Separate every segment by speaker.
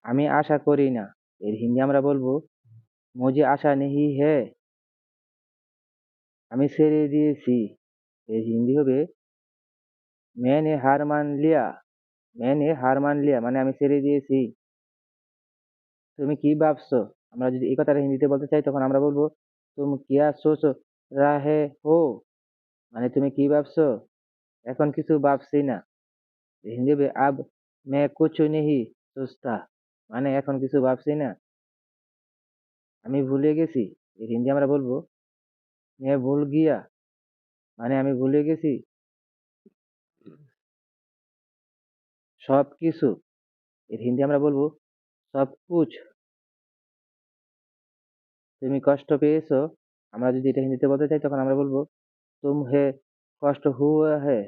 Speaker 1: আমি আশা করি না। এর হিন্দি আমরা বলবো মুঝে আশা নেহি হ্যায়। আমি ছেড়ে দিয়েছি। এর হিন্দি হবে मैंने हार मान लिया। मैंने हार मान लिया মানে আমি ছেড়ে দিয়েছি। তুমি কি ভাবছো? আমরা যদি এই কথাটা হিন্দিতে বলতে চাই তখন আমরা বলবো তুম কিয়া সোচ রাহে হো মানে তুমি কি ভাবছো? এখন কিছু ভাবছি না। হিন্দি হবে আব मैं कुछ नहीं सोचता মানে এখন কিছু ভাবছি না। আমি ভুলে গেছি। এর হিন্দি আমরা বলবো मैं भूल गया মানে আমি ভুলে গেছি সবকিছু। এর হিন্দি আমরা বলবো সব কুছ। তুমি কষ্ট পেয়েছো? আমরা যদি এটা হিন্দিতে বলতে চাই তখন আমরা বলবো তুমহে কষ্ট হুয়া হ্যায়।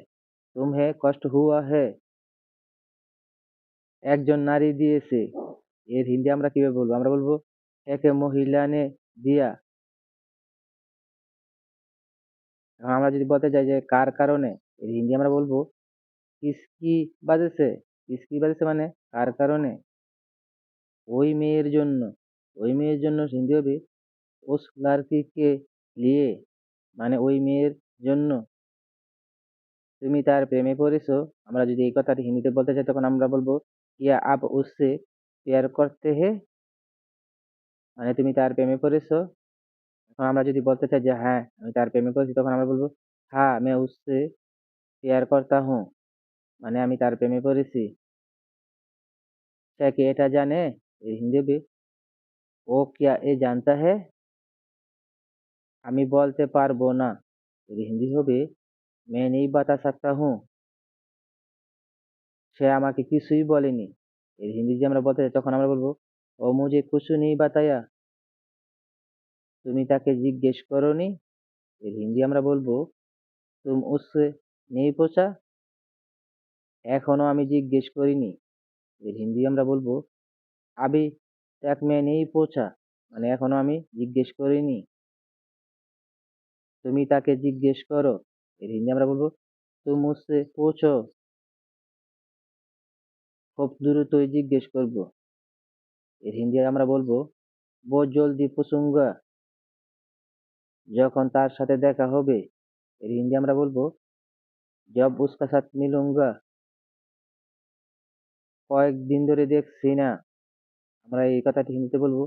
Speaker 1: তুমহে কষ্ট হুয়া হ্যায়। একজন নারী দিয়েছে। এর হিন্দি আমরা কিভাবে বলবো? আমরা বলবো একে মহিলা নে দিয়া। এখন আমরা যদি বলতে চাই যে কার কারণে, এর হিন্দি আমরা বলবো কিসকি বাজেছে। কিসকি বাজেছে মানে কার কারণে? ওই মেয়ের জন্য। ওই মেয়ের জন্য হিন্দি হবে উস লড়কি কে লিয়ে মানে ওই মেয়ের জন্য। তুমি তার প্রেমে পড়েছো। আমরা যদি এই কথাটি হিন্দিতে বলতে চাই তখন আমরা বলবো ইয়া আপ উসসে প্যার করতে হে মানে তুমি তার প্রেমে পড়েছো। এখন আমরা যদি বলতে চাই যে হ্যাঁ আমি তার প্রেমে পড়েছি তখন আমরা বলবো হ্যাঁ मैं उससे प्यार करता हूँ মানে আমি তার প্রেমে পড়েছি। সে কি এটা জানে? এই হিন্দি হবে ও क्या ये जानता है। আমি বলতে পারবো না। এর হিন্দি হবে मैं नहीं बता सकता हूँ। সে আমাকে কিছুই বলেনি। এর হিন্দি যদি আমরা বলতে চাই তখন আমরা বলবো ও মুঝে कुछ नहीं बताया। তুমি তাকে জিজ্ঞেস করোনি। এর হিন্দি আমরা বলবো তুম উসসে নেই পোছা। এখনো আমি জিজ্ঞেস করিনি। এর হিন্দি আমরা বলবো আবি तक मैं नहीं पूछा মানে এখনো আমি জিজ্ঞেস করিনি। তুমি তাকে জিজ্ঞেস করো। এর হিন্দি আমরা বলবো তুম মুঝসে पूछो। খুব দ্রুতই জিজ্ঞেস করবো। এর হিন্দি আমরা বলবো बहुत जल्दी पूछूंगा যখন তার সাথে দেখা হবে। এর হিন্দি আমরা বলবো जब उसका साथ मिलूंगा কয়েকদিন ধরে দেখছি না। আমরা এই কথাটি হিন্দিতে বলবো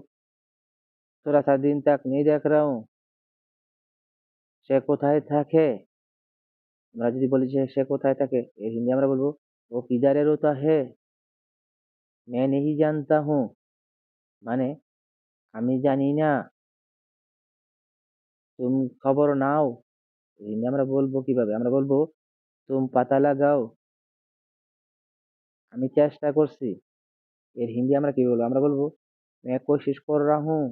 Speaker 1: थोड़ा सा दिन तक नहीं देख रहा हूँ। সে কোথায় থাকে? আমরা যদি বলি যে সে কোথায় থাকে এর হিন্দি আমরা বলবো ও কিধারে রোতা হে। मैं नहीं जानता हूँ মানে আমি জানি না। তুমি খবর নাও। এর হিন্দি আমরা বলবো কিভাবে? আমরা বলবো তুম পাতা লাগাও। আমি চেষ্টা করছি। এর হিন্দি আমরা কি বলবো? আমরা বলবো मैं कोशिश कर रहा हूँ।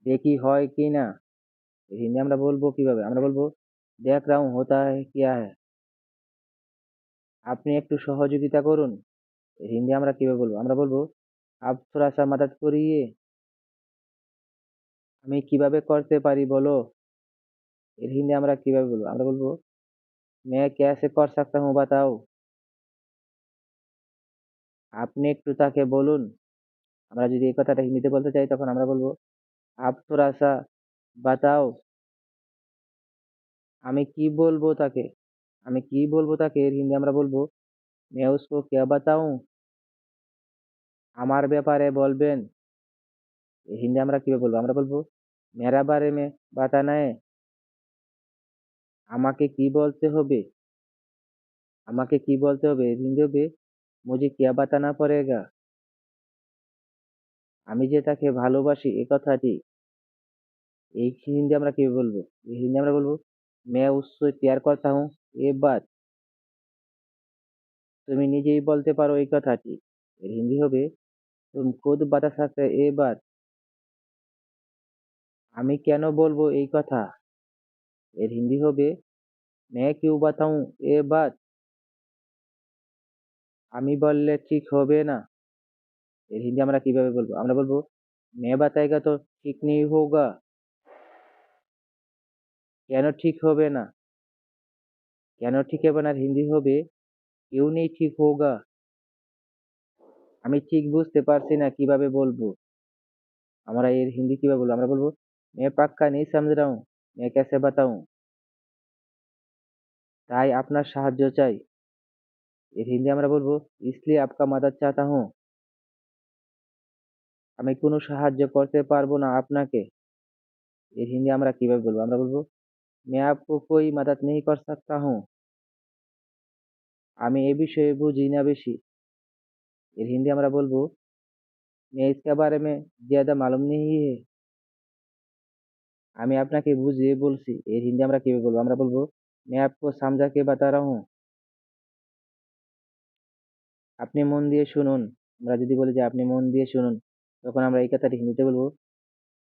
Speaker 1: দেখি হয় কি না। এর হিন্দি আমরা বলবো কিভাবে? আমরা বলবো দেখ रहा हूँ होता है क्या है। আপনি একটু সহযোগিতা করুন। এর হিন্দি আমরা কিভাবে বলবো? আমরা বলবো আপ থোড়া সা মাদাদ করিয়ে। আমি কিভাবে করতে পারি বলো। এর হিন্দি আমরা কিভাবে বলবো? আমরা বলবো मैं कैसे कर सकता हूँ बताओ। আপনি একটু তাকে বলুন। আমরা যদি এই কথাটা হিন্দিতে বলতে চাই তখন আমরা বলবো आप थोड़ा सा बताओ। আমি কি বলবো তাকে? আমি কি বলবো তাকে? এর হিন্দি আমরা বলবো मैं उसको क्या बताऊं। আমার ব্যাপারে বলবেন। এর হিন্দি আমরা কিভাবে বলবো? আমরা বলবো मेरा बारे में बताना है। আমাকে কি বলতে হবে? আমাকে কি বলতে হবে? এর হিন্দি হবে मुझे क्या बताना पड़ेगा। আমি যে তাকে ভালোবাসি এ কথাটি। এই হিন্দি আমরা কিভাবে বলবো? এই হিন্দি আমরা বলবো मैं उससे प्यार करता हूँ ये बात। তুমি নিজেই বলতে পারো এই কথাটি। এর হিন্দি হবে तुम खुद बता सकते हो ये बात। আমি কেন বলবো এই কথা? এর হিন্দি হবে मैं क्यों बताऊं ये बात। আমি বললে ঠিক হবে না। এর হিন্দি আমরা কিভাবে বলবো? আমরা বলবো मैं बताएगा तो ठीक नहीं होगा। কেন ঠিক হবে না? কেন ঠিক হবে না? এর হিন্দি হবে क्यों नहीं ठीक होगा। আমি ঠিক বুঝতে পারছি না কিভাবে বলবো। আমরা এর হিন্দি কিভাবে বলবো? আমরা বলবো मैं पक्का नहीं समझ रहा हूँ, मैं कैसे बताऊँ? তাই আপনার সাহায্য চাই। এর হিন্দি আমরা বলবো इसलिए आपका मदद चाहता हूँ। আমি কোনো সাহায্য করতে পারবো না আপনাকে। এর হিন্দি আমরা কিভাবে বলবো? আমরা বলবো मैं आपको कोई मदद नहीं कर सकता हूँ। আমি এ বিষয়ে বুঝি না বেশি। এর হিন্দি আমরা বলবো मैं इसके बारे में ज़्यादा मालूम नहीं है। আমি আপনাকে বুঝিয়ে বলছি। এর হিন্দি আমরা কিভাবে বলবো? আমরা বলবো मैं आपको समझा के बता रहा हूँ। আপনি মন দিয়ে শুনুন। আমরা যদি বলি যে আপনি মন দিয়ে শুনুন, তখন আমরা এই কথাটি হিন্দিতে বলবো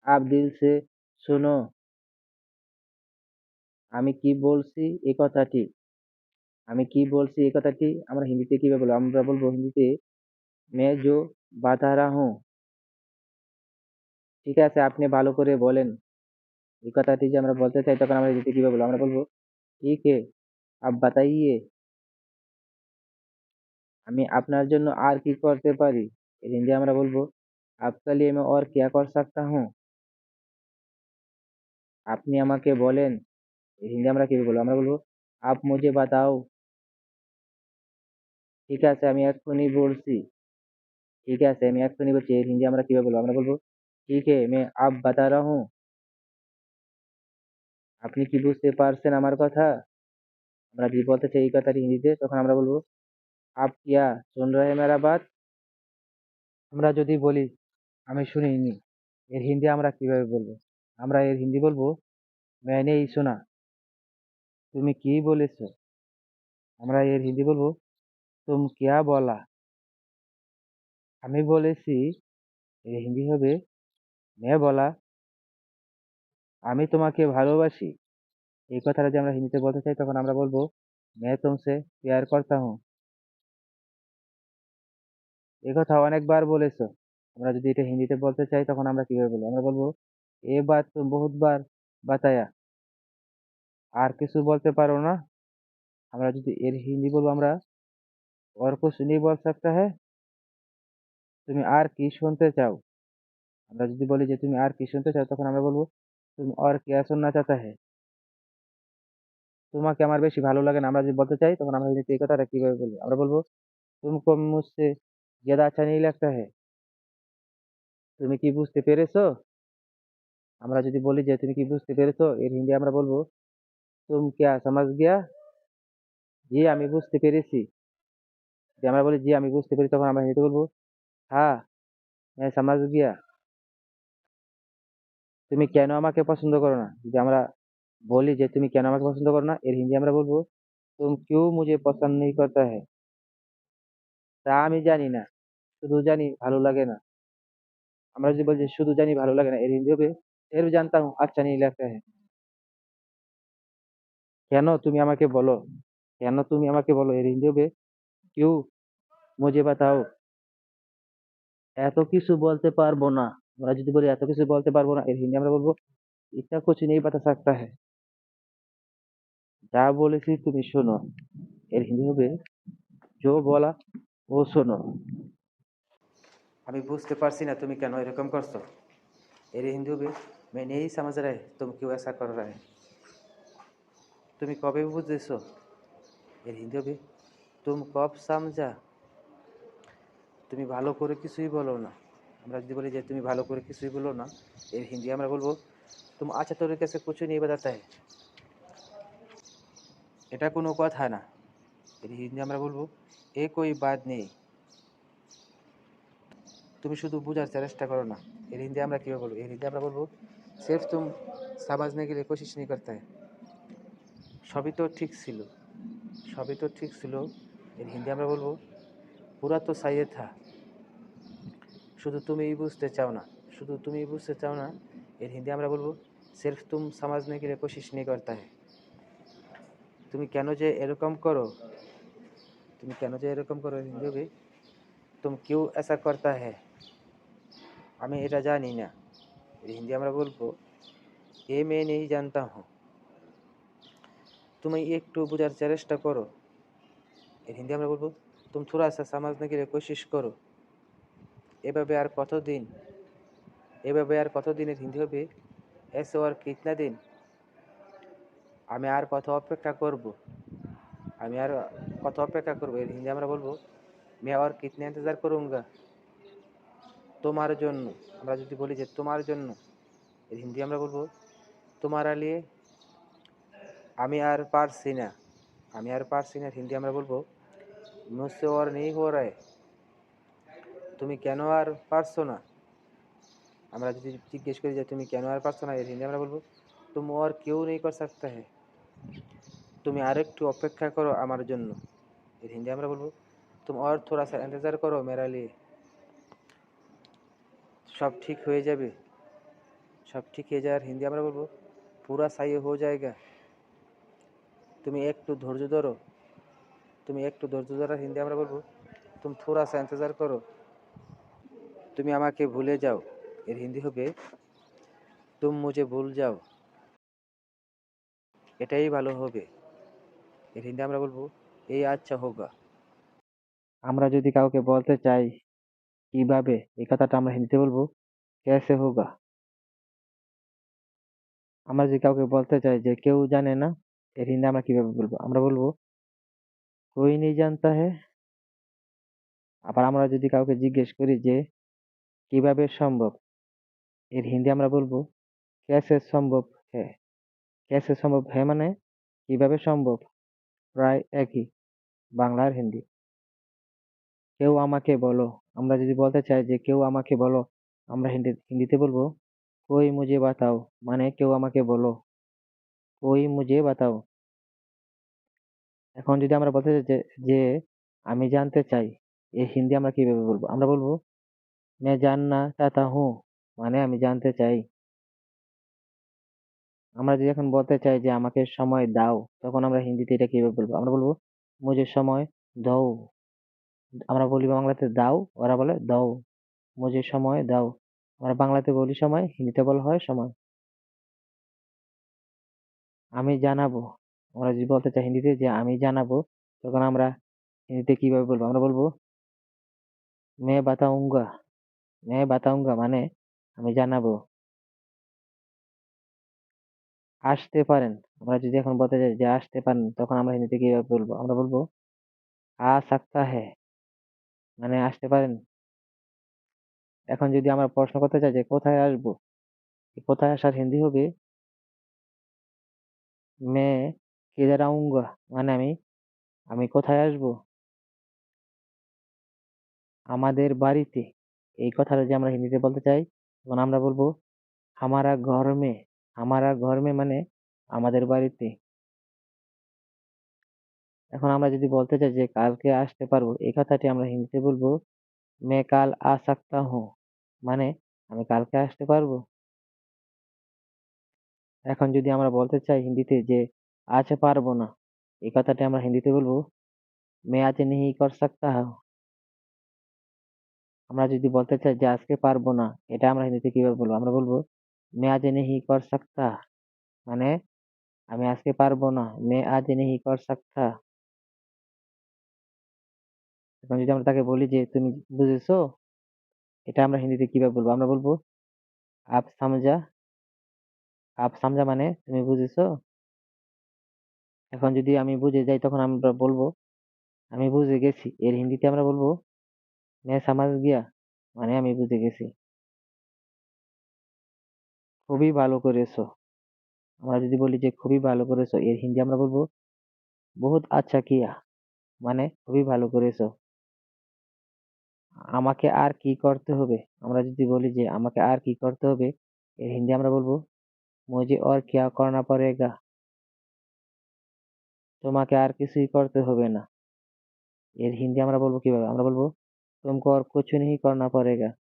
Speaker 1: आप दिल से सुनो। আমি কি বলছি এই কথাটি আমি কি বলছি এই কথাটি আমরা হিন্দিতে কিভাবে বলবো? আমরা বলবো হিন্দিতে मैं जो बता रहा हूँ। ঠিক আছে, আপনি ভালো করে বলেন। এই কথাটি যে আমরা বলতে চাই তখন আমরা হিন্দিতে কিভাবে বলবো? আমরা বলবো ঠিক है, आप बताइए। আমি আপনার জন্য আর কি করতে পারি? এর হিন্দি আমরা বলবো आपके लिए मैं और क्या कर सकता हूँ। আপনি আমাকে বলেন। এর হিন্দি আমরা কিভাবে বলবো? আমরা বলবো आप मुझे बताओ। ঠিক আছে, আমি এক্ষুনি বলছি। ঠিক আছে, আমি এক্ষুনি বলছি। এর হিন্দি আমরা কিভাবে বলবো? আমরা বলবো ঠিক है, मैं अब बता रहा हूँ। আপনি কি বুঝতে পারছেন আমার কথা? আমরা যদি বলতে চাই এই কথাটি হিন্দিতে তখন আমরা বলবো आप क्या सुन रहे हैं मेरा बात। আমরা যদি বলি আমি শুনিনি, এর হিন্দি আমরা কিভাবে বলবো? আমরা এর হিন্দি বলবো मैंने ही सुना। তুমি কি বলেছো? আমরা এর হিন্দি বলবো तुम क्या बोला। আমি বলেছি। এর হিন্দি হবে मैं बोला আমি তোমাকে ভালোবাসি। এই কথাটা যদি আমরা হিন্দিতে বলতে চাই তখন আমরা বলবো मैं तुमसे प्यार करता हूँ। এই কথা অনেকবার বলেছো। আমরা যদি এটা হিন্দিতে বলতে চাই তখন আমরা কিভাবে বলবো? আমরা বলবো এ বাত তো বহুত বার বাতায়া। আর কিছু বলতে পারো না? আমরা যদি এর হিন্দি বলবো আমরা और कुछ नहीं बोल सकता है। তুমি আর কি শুনতে চাও? আমরা যদি বলি যে তুমি আর কি শুনতে চাও তখন আমরা বলবো তুমি और क्या सुनना चाहता है। তোমাকে আমার বেশি ভালো লাগে না। আমরা যদি বলতে চাই তখন আমরা হিন্দিতে এই কথাটা কিভাবে বলবো? আমরা বলবো तुमको मुझसे ज्यादा अच्छा नहीं लगता है। তুমি কি বুঝতে পেরেছো? আমরা যদি বলি যে তুমি কি বুঝতে পেরেছো, এর হিন্দি আমরা বলবো तुम क्या समझ गया। জি আমি বুঝতে পেরেছি। যদি আমরা বলি জি আমি বুঝতে পেরেছি তখন আমরা হিন্দিতে বলবো हाँ मैं समझ गया। তুমি কেন আমাকে পছন্দ করো না? যদি আমরা বলি যে তুমি কেন আমাকে পছন্দ করো না, এর হিন্দি আমরা বলবো तुम क्यों मुझे पसंद नहीं करता है। তা আমি জানি না, শুধু জানি ভালো লাগে না। আমরা যদি বলি যে শুধু জানি ভালো লাগে না, এর হিন্দি হবে फिर जानता हूँ अच्छा नहीं लगता है। কেন তুমি আমাকে বলো। কেন তুমি আমাকে বলো, এর হিন্দি হবে क्यों मुझे बताओ। এত কিছু বলতে পারবো না। আমরা যদি বলি এত কিছু বলতে পারবো না, এর হিন্দি আমরা বলবো इतना कुछ नहीं बता सकता है। যা বলেছি তুমি শোনো। এর হিন্দি হবে जो बोला वो सुनो। আমি বুঝতে পারছি না তুমি কেন এরকম করছো। এর হিন্দি হবে मैं नहीं समझ रहा है तुम क्यों ऐसा कर रहा है। তুমি কবে বুঝেছো। এর হিন্দি হবে तुम कब समझा। তুমি ভালো করে কিছুই বলো না। আমরা যদি বলি যে তুমি ভালো করে কিছুই বলো না, এর হিন্দি আমরা বলবো तुम अच्छा तरीके से कुछ नहीं बताता है। এটা কোনো কথা না। এর হিন্দি আমরা বলবো এ कोई बात नहीं। তুমি শুধু বোঝার চেষ্টা করো না। এর হিন্দি আমরা কিভাবে বলবো? এর হিন্দি আমরা বলবো सिर्फ तुम समझने के लिए कोशिश नहीं करता है। সবই তো ঠিক ছিল। সবই তো ঠিক ছিল। এর হিন্দি আমরা বলবো पूरा तो सही था। শুধু তুমিই বুঝতে চাও না। শুধু তুমিই বুঝতে চাও না। এর হিন্দি আমরা বলবো सिर्फ तुम समझने के लिए कोशिश नहीं करता है। তুমি কেন যে এরকম করো। তুমি কেন যে এরকম করো, এর হিন্দি হবে तुम क्यों ऐसा करता है। আমি এটা জানি না। এর হিন্দি আমরা বলবো ये मैं नहीं जानता हूँ। তুমি একটু বোঝার চেষ্টা করো। এর হিন্দি আমরা বলবো तुम थोड़ा सा समझने के लिए कोशिश करो। এভাবে আর কতদিন এভাবে আর কতদিনের হিন্দি হবে? ऐसे और कितना दिन? আমি আর কত অপেক্ষা করব? আমি আর কত অপেক্ষা করব? এর হিন্দি আমরা বলবো मैं और कितने इंतजार करूंगा? তোমার জন্য। আমরা যদি বলি যে তোমার জন্য, এর হিন্দি আমরা বলবো তোমারা লিয়ে। আমি আর পারছি না। আমি আর পারছি না, এর হিন্দি আমরা বলবো मुझसे और नहीं हो रहा है। তুমি কেন আর পারছো না? আমরা যদি জিজ্ঞেস করি যে তুমি কেন আর পারছো না, এর হিন্দি আমরা বলবো तुम और क्यों नहीं कर सकता है। তুমি আরেকটু অপেক্ষা করো আমার জন্য। এর হিন্দি আমরা বলবো तुम और थोड़ा सा इंतजार करो मेरा लिए। সব ঠিক হয়ে যাবে। সব ঠিক হয়ে যাওয়ার হিন্দি আমরা বলবো पूरा सही हो जाएगा। তুমি একটু ধৈর্য ধরো। তুমি একটু ধৈর্য ধরার হিন্দি আমরা বলবো तुम थोड़ा सा इंतजार करो। তুমি আমাকে ভুলে যাও, এর হিন্দি হবে तुम मुझे भूल जाओ। এটাই ভালো হবে, এর হিন্দি আমরা বলবো এই আচ্ছা হোগা। আমরা যদি কাউকে বলতে চাই কিভাবে, এই কথাটা আমরা হিন্দিতে বলবো कैसे होगा। আমরা যদি কাউকে বলতে চাই যে কেউ জানে না, এর হিন্দি আমরা কিভাবে বলবো? আমরা বলবো कोई नहीं जानता है। আবার আমরা যদি কাউকে জিজ্ঞেস করি যে কিভাবে সম্ভব, এর হিন্দি আমরা বলবো कैसे সম্ভব है। कैसे সম্ভব है মানে কিভাবে সম্ভব, প্রায় একই বাংলার হিন্দি। কেউ আমাকে বলো, আমরা যদি বলতে চাই যে কেউ আমাকে বলো, আমরা হিন্দিতে বলবো कोई मुझे बताओ, মানে কেউ আমাকে বলো, कोई मुझे बताओ। এখন যদি আমরা বলতে চাই যে আমি জানতে চাই, এই হিন্দি আমরা কিভাবে বলবো? আমরা বলবো मैं जानना चाहता हूँ, মানে আমি জানতে চাই। আমরা যদি এখন বলতে চাই যে আমাকে সময় দাও, তখন আমরা হিন্দিতে এটা কিভাবে বলবো? আমরা বলবো মুঝে সময় দাও। আমরা বলি বাংলাতে দাও, ওরা বলে দাও। মুঝে সময় দাও। আমরা বাংলাতে বলি সময়, হিন্দিতে বলা হয় সময়। আমি জানাবো। আমরা যদি বলতে চাই হিন্দিতে যে আমি জানাবো, তখন আমরা হিন্দিতে কিভাবে বলবো? আমরা বলবো मैं बताऊंगा। मैं बताऊंगा মানে আমি জানাবো। আসতে পারেন। আমরা যদি এখন বলতে চাই যে আসতে পারেন, তখন আমরা হিন্দিতে কিভাবে বলবো? আমরা বলবো आ सकता है, মানে আসতে পারেন। এখন যদি আমরা প্রশ্ন করতে চাই যে কোথায় আসবো, এই কোথায় আসার হিন্দি হবে मैं किधर आऊंगा, মানে আমি আমি কোথায় আসবো? আমাদের বাড়িতে। এই কথাটা যদি আমরা হিন্দিতে বলতে চাই, তখন আমরা বলবো হামারা ঘর মে। হামারা ঘর মে মানে আমাদের বাড়িতে। এখন আমরা যদি বলতে চাই যে কালকে আসতে পারবো, এই কথাটি আমরা হিন্দিতে বলবো मैं कल आ सकता हूँ, মানে আমি কালকে আসতে পারবো। এখন যদি আমরা বলতে চাই হিন্দিতে যে আজ পারবো না, এই কথাটি আমরা হিন্দিতে বলবো मैं आज नहीं कर सकता हूँ। আমরা যদি বলতে চাই যে আজকে পারবো না, এটা আমরা হিন্দিতে কিভাবে বলবো? আমরা বলবো मैं आज नहीं कर सकता, মানে আমি আজকে পারবো না। मैं आज नहीं कर सकता। এখন যদি আমরা তাকে বলি যে তুমি বুঝেছো, এটা আমরা হিন্দিতে কিভাবে বলবো? আমরা বলবো আপ সামজা। আপ সামজা মানে তুমি বুঝেছো। এখন যদি আমি বুঝে যাই, তখন আমরা বলবো আমি বুঝে গেছি। এর হিন্দিতে আমরা বলবো मैं समझ गया, মানে আমি বুঝে গেছি। খুবই ভালো করেছো। আমরা যদি বলি যে খুবই ভালো করেছো, এর হিন্দি আমরা বলবো বহুত আচ্ছা কিয়া, মানে খুবই ভালো করেছো। আমাকে আর কি করতে হবে? আমরা যদি বলি যে আমাকে আর কি করতে হবে, এর হিন্দি আমরা বলবো मुझे और क्या करना पड़ेगा। তোমাকে আর কিছুই করতে হবে না। এর হিন্দি আমরা বলবো কিভাবে? আমরা বলবো तुमको और कुछ नहीं करना पड़ेगा।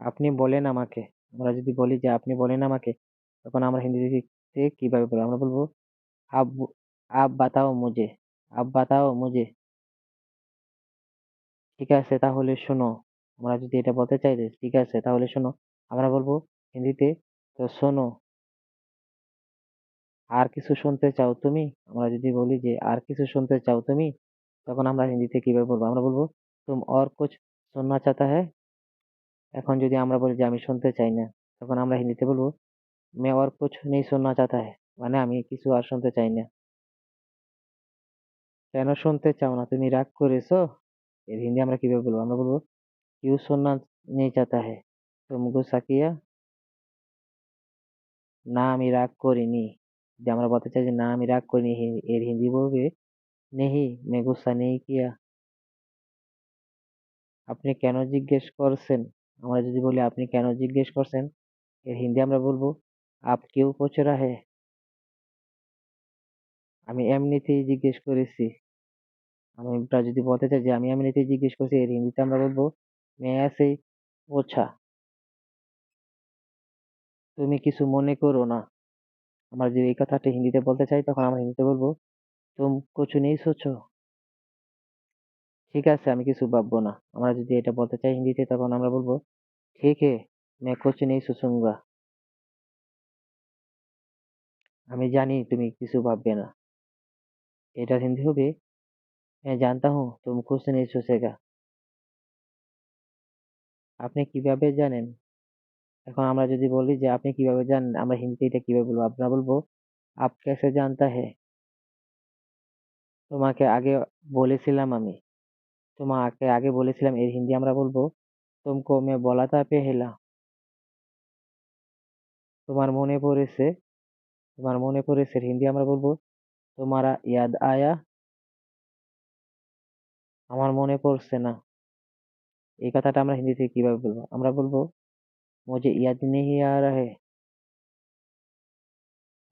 Speaker 1: আপনি বলেন আমাকে। আমরা যদি বলি যে আপনি বলেন আমাকে, তখন আমরা হিন্দিতে কিভাবে বলবো? আমরা বলবো आप आप बताओ मुझे। आप बताओ मुझे। ঠিক আছে তাহলে শোনো। আমরা যদি এটা বলতে চাই যে ঠিক আছে তাহলে শোনো, আমরা বলবো হিন্দিতে তো শোনো। আর কিছু শুনতে চাও তুমি? আমরা যদি বলি যে আর কিছু শুনতে চাও তুমি, তখন আমরা হিন্দিতে কিভাবে বলবো? আমরা বলবো तुम और कुछ सुनना चाहता है। এখন যদি আমরা বলি যে আমি শুনতে চাই না, তখন আমরা হিন্দিতে বলবো मैं और कुछ नहीं सुनना चाहता है, মানে আমি কিছু আর শুনতে চাই না। কেন শুনতে চাও না? তুমি রাগ করেছো? এর হিন্দি আমরা কিভাবে বলবো? আমরা বলবো क्यों सुनना नहीं चाहता है, तुम गुस्सा किया? না আমি রাগ করিনি। যদি আমরা বলতে চাই যে না আমি রাগ করিনি, এর হিন্দি বলবে नहीं मैं गुस्सा नहीं किया। আপনি কেন জিজ্ঞেস করছেন? আমরা যদি বলি আপনি কেন জিজ্ঞেস করছেন, এর হিন্দি আমরা বলবো आप क्यों पूछ रहा है। আমি এমনিতেই জিজ্ঞেস করেছি। আমরা যদি বলতে চাই যে আমি এমনিতেই জিজ্ঞেস করছি, এর হিন্দিতে আমরা বলবো मैं ऐसे ही पूछा। তুমি কিছু মনে করো না। আমরা যদি এই কথাটা হিন্দিতে বলতে চাই, তখন আমরা হিন্দিতে বলবো तुम कुछ नहीं सोचो। ঠিক আছে আমি কিছু ভাববো না। আমরা যদি এটা বলতে চাই হিন্দিতে, তখন আমরা বলবো ठीक है मैं कुछ नहीं सोचूंगा। আমি জানি তুমি কিছু ভাববে না। এটার হিন্দি হবে मैं जानता हूँ तुम कुछ नहीं सोचेगा। আপনি কিভাবে জানেন? এখন আমরা যদি বলি যে আপনি কিভাবে জানেন, আমরা হিন্দিতে এটা কিভাবে বলবো? আমরা বলবো आप कैसे जानता है। তোমাকে আগে বলেছিলাম আমি। তোমাকে আগে বলেছিলাম, এর হিন্দি আমরা বলবো तुमको मैं बोला था पहला। তোমার মনে পড়েছে। তোমার মনে পড়েছে, এর হিন্দি আমরা বলবো तुम्हारा याद आया। আমার মনে পড়ছে না। এই কথাটা আমরা হিন্দিতে কিভাবে বলবো? আমরা বলবো मुझे याद नहीं आ रहा है।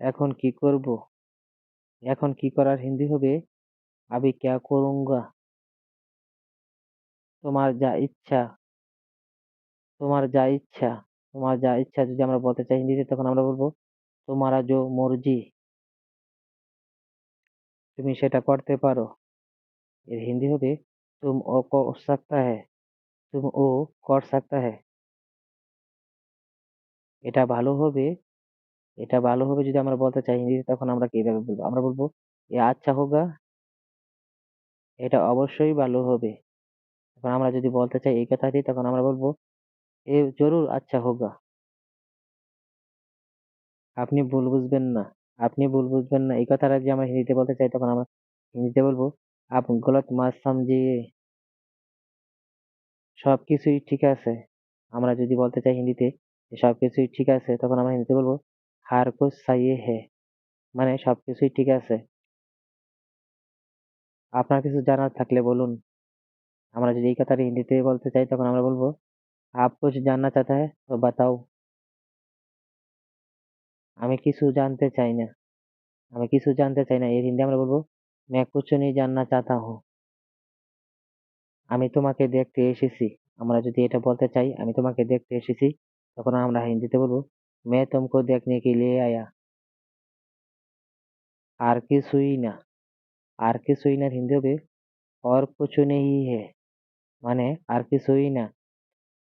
Speaker 1: এখন কি করব? এখন কি করার হিন্দি হবে अभी क्या करूंगा। তোমার যা ইচ্ছা। তোমার যা ইচ্ছা। তোমার যা ইচ্ছা যদি আমরা বলতে চাই হিন্দিতে, তখন আমরা বলবো তোমারা जो मर्जी। তুমি সেটা করতে পারো। এর হিন্দি হবে तुम वो कर सकता है। तुम वो कर सकता है। এটা ভালো হবে। এটা ভালো হবে যদি আমরা বলতে চাই হিন্দিতে, তখন আমরা কিভাবে বলবো? আমরা বলবো এ আচ্ছা হোগা। এটা অবশ্যই ভালো হবে। এখন আমরা যদি বলতে চাই এই কথাটি, তখন আমরা বলবো এ জরুর আচ্ছা হোগা। আপনি ভুল বুঝবেন না। আপনি ভুল বুঝবেন না, এই কথাটা যদি আমরা হিন্দিতে বলতে চাই, তখন আমরা হিন্দিতে বলবো আপ গলত মাত সমঝিয়ে। সবকিছুই ঠিক আছে। আমরা যদি বলতে চাই হিন্দিতে যে সবকিছুই ঠিক আছে, তখন আমরা হিন্দিতে বলবো হার কুছ সহি হে, মানে সবকিছুই ঠিক আছে। আপনার কিছু জানার থাকলে বলুন। আমরা যদি এই কথাটা হিন্দিতে বলতে চাই, তখন আমরা বলবো আপ কুছ জাননা চাহতা है তো বাতাও। আমি কিছু জানতে চাই না। আমি কিছু জানতে চাই না, এর হিন্দি আমরা বলবো मैं कुछ नहीं जानना चाहता हूँ। আমি তোমাকে দেখতে এসেছি। আমরা যদি এটা বলতে চাই আমি তোমাকে দেখতে এসেছি, তখন আমরা হিন্দিতে বলবো मैं तुमको देखने के लिए आया। আর কিছুই না। আর কিছুই না হিন্দি হবে और कुछ नहीं है, মানে আর কিছুই না।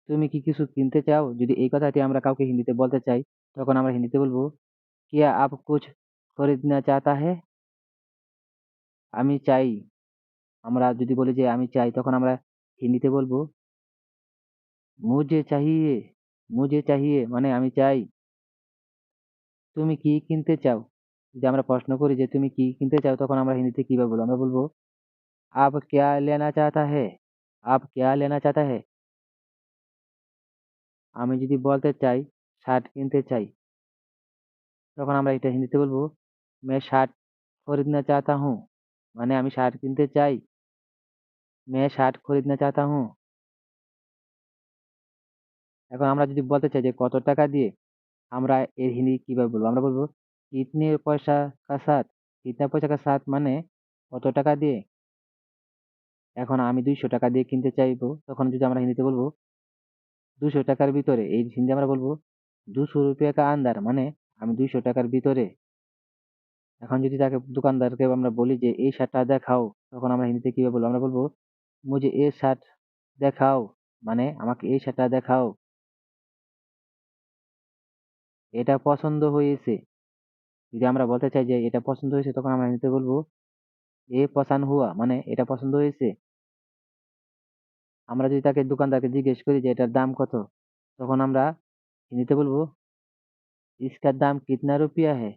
Speaker 1: তুমি কি কিছু কিনতে চাও? যদি এই কথাটি আমরা কাউকে হিন্দিতে বলতে চাই, তখন আমরা হিন্দিতে বলবো क्या आप कुछ खरीदना चाहता है। আমি চাই। আমরা যদি বলি যে আমি চাই, তখন আমরা হিন্দিতে বলবো মুঝে চাহিয়ে। মুঝে চাহিয়ে মানে আমি চাই। তুমি কি কিনতে চাও? যদি আমরা প্রশ্ন করি যে তুমি কি কিনতে চাও, তখন আমরা হিন্দিতে কিভাবে বলবো? আমরা বলবো आप क्या लेना चाहता है। आप क्या लेना चाहता है। আমি যদি বলতে চাই শার্ট কিনতে চাই, তখন আমরা এটা হিন্দিতে বলবো मैं শার্ট खरीदना चाहता हूँ, মানে আমি শার্ট কিনতে চাই। मैं শার্ট खरीदना चाहता हूँ। এখন আমরা যদি বলতে চাই যে কত টাকা দিয়ে, আমরা এর হিন্দি কিভাবে বলবো? আমরা বলবো কিতনে পয়সা কা সাথ। কিতনা পয়সা কা সাথ মানে কত টাকা দিয়ে। এখন আমি 200 টাকা দিয়ে কিনতে চাইবো, তখন যদি আমরা হিন্দিতে বলবো 200 টাকার ভিতরে। এই হিন্দি আমরা বলবো 200 রুপিয়া কা আন্দার, মানে আমি 200 টাকার ভিতরে। এখন যদি তাকে দোকানদারকে আমরা বলি যে এই শার্টটা দেখাও, তখন আমরা হিন্দিতে কিভাবে বলবো? আমরা বলবো মুঝে এ শার্ট দেখাও, মানে আমাকে এই শার্টটা দেখাও। এটা পছন্দ হয়েছে। যদি আমরা বলতে চাই যে এটা পছন্দ হয়েছে, তখন আমরা হিন্দিতে বলবো এ পছন্দ হুয়া, মানে এটা পছন্দ হয়েছে। আমরা যদি তাকে দোকানদারকে জিজ্ঞেস করি যে এটার দাম কত, তখন আমরা হিন্দিতে বলবো इसका दाम कितना रुपया है।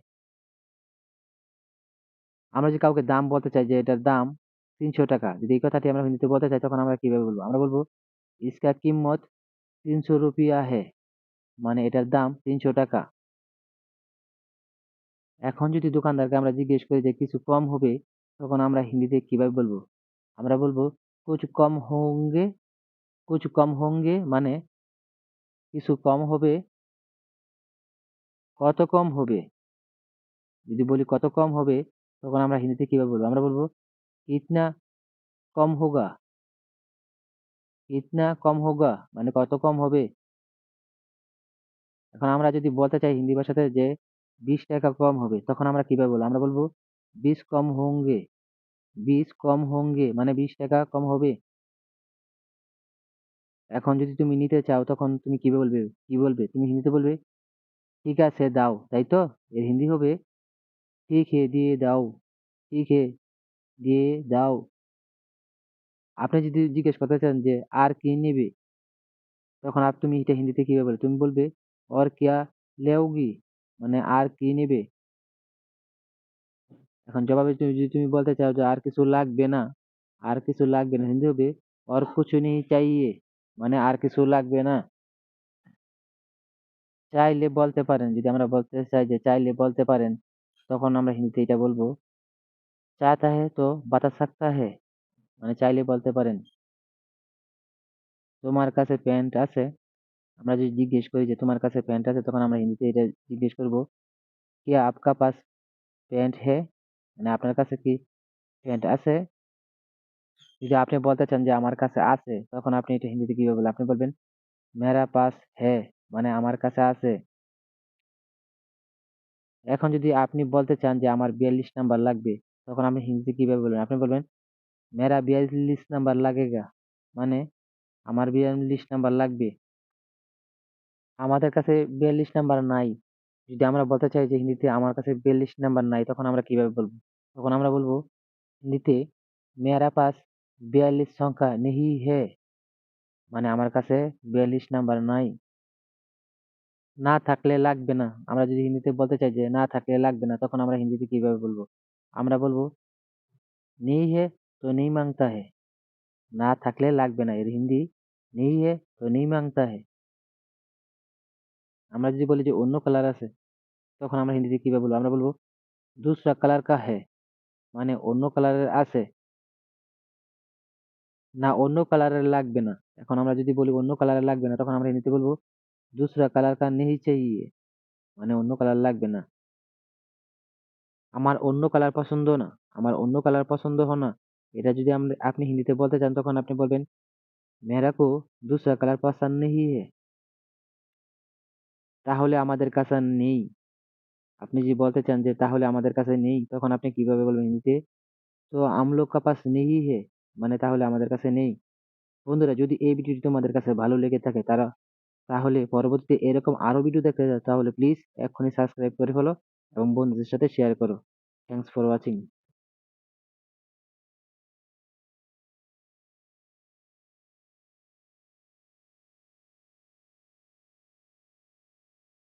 Speaker 1: আমরা যদি কাউকে দাম বলতে চাই যে এটার দাম ৩০০ টাকা, যদি এই কথাটি আমরা হিন্দিতে বলতে চাই তখন আমরা কিভাবে বলবো? আমরা বলবো इसका कीमत ৩০০ रुपया है, মানে এটার দাম ৩০০ টাকা। এখন যদি দোকানদারকে আমরা জিজ্ঞেস করি যে কিছু কম হবে, তখন আমরা হিন্দিতে কিভাবে বলবো? আমরা বলবো कुछ कम होंगे, कुछ कम होंगे মানে কিছু কম হবে। কত কম হবে? যদি বলি কত কম হবে, তখন আমরা হিন্দিতে কিভাবে বলবো? আমরা বলবো कितना कम होगा, कितना कम होगा মানে কত কম হবে। এখন আমরা যদি বলতে চাই হিন্দি ভাষাতে যে 20 টাকা কম হবে, তখন আমরা কিভাবে বলবো? আমরা বলবো 20 कम होंगे, 20 कम होंगे মানে 20 টাকা কম হবে। এখন যদি তুমি নিতে চাও তখন তুমি কিভাবে বলবে? কি বলবে? তুমি হিন্দিতে বলবে ঠিক আছে দাও, তাই তো? এর হিন্দি হবে ঠিক হে দিয়ে দাও, ঠিক হে দিয়ে দাও। আপনি যদি জিজ্ঞেস করতে চান যে আর কি নেবে? তখন তুমি এটা হিন্দিতে কিভাবে বলবে? তুমি বলবে और क्या लोगी মানে আর কি নেবে? এখন জবাবে যদি তুমি বলতে চাও যে আর কিছু লাগবে না, আর কিছু লাগবে না, হিন্দি হবে और कुछ नहीं चाहिए মানে আর কিছু লাগবে না। চাইলে বলতে পারেন, যদি আমরা বলতে চাই যে চাইলে বলতে পারেন, তখন আমরা হিন্দিতে এটা বলবো চাহতা है तो बता सकता है মানে চাইলে বলতে পারেন। তোমার কাছে প্যান্ট আছে? আমরা যদি জিজ্ঞেস করি যে তোমার কাছে প্যান্ট আছে, তখন আমরা হিন্দিতে এটা জিজ্ঞেস করব क्या आपका पास पैंट है মানে আপনার কাছে কি প্যান্ট আছে? যদি আপনি বলতে চান যে আমার কাছে আছে, তখন আপনি এটা হিন্দিতে কিভাবে বলবেন? আপনি বলবেন মেরা পাস है মানে আমার কাছে আছে। এখন যদি আপনি বলতে চান যে আমার 42 নাম্বার লাগবে, তখন আপনি হিন্দিতে কিভাবে বলবেন? আপনি বলবেন মেরা 42 নাম্বার লাগেগা মানে আমার 42 নাম্বার লাগবে। আমাদের কাছে 42 নাম্বার নাই। যদি আমরা বলতে চাই যে হিন্দিতে আমার কাছে 42 নাম্বার নাই, তখন আমরা কিভাবে বলবো? তখন আমরা বলবো হিন্দিতে মেরা পাস 42 সংখ্যা নেহি হে মানে আমার কাছে 42 নাম্বার নাই। না থাকলে লাগবে না। আমরা যদি হিন্দিতে বলতে চাই যে না থাকলে লাগবে না, তখন আমরা হিন্দিতে কিভাবে বলবো? আমরা বলবো নেই হে তো নেই মাংতা হে না থাকলে লাগবে না। এর হিন্দি নেই হে তো নেই মাংতা হে। আমরা যদি বলি যে অন্য কালার আছে, তখন আমরা হিন্দিতে কিভাবে বলবো? আমরা বলবো দুসরা কালার কা হে মানে অন্য কালারের আছে। না অন্য কালারের লাগবে না। এখন আমরা যদি বলি অন্য কালারের লাগবে না, তখন আমরা হিন্দিতে বলবো दूसरा कलर का नहीं चाहिए মানে অন্য কালার লাগবে না। আমার অন্য কালার পছন্দ না, আমার অন্য কালার পছন্দ না। এটা যদি আপনি হিন্দিতে বলতে চান, তখন আপনি বলবেন मेरा को दूसरा कलर पसंद नहीं है তাহলে আমাদের কাছে নেই। আপনি যদি বলতে চান যে তাহলে আমাদের কাছে নেই, তখন আপনি কিভাবে বলবেন হিন্দিতে? তো हम लोग का पास नहीं है মানে তাহলে আমাদের কাছে নেই। বন্ধুরা, যদি এই ভিডিওটি তোমাদের কাছে ভালো লেগে থাকে তাহলে পরবর্তীতে এরকম আরো ভিডিও দেখতে তাহলে প্লিজ এক্ষুনি সাবস্ক্রাইব করে ফেলো এবং বন্ধুদের সাথে শেয়ার করো। Thanks for watching.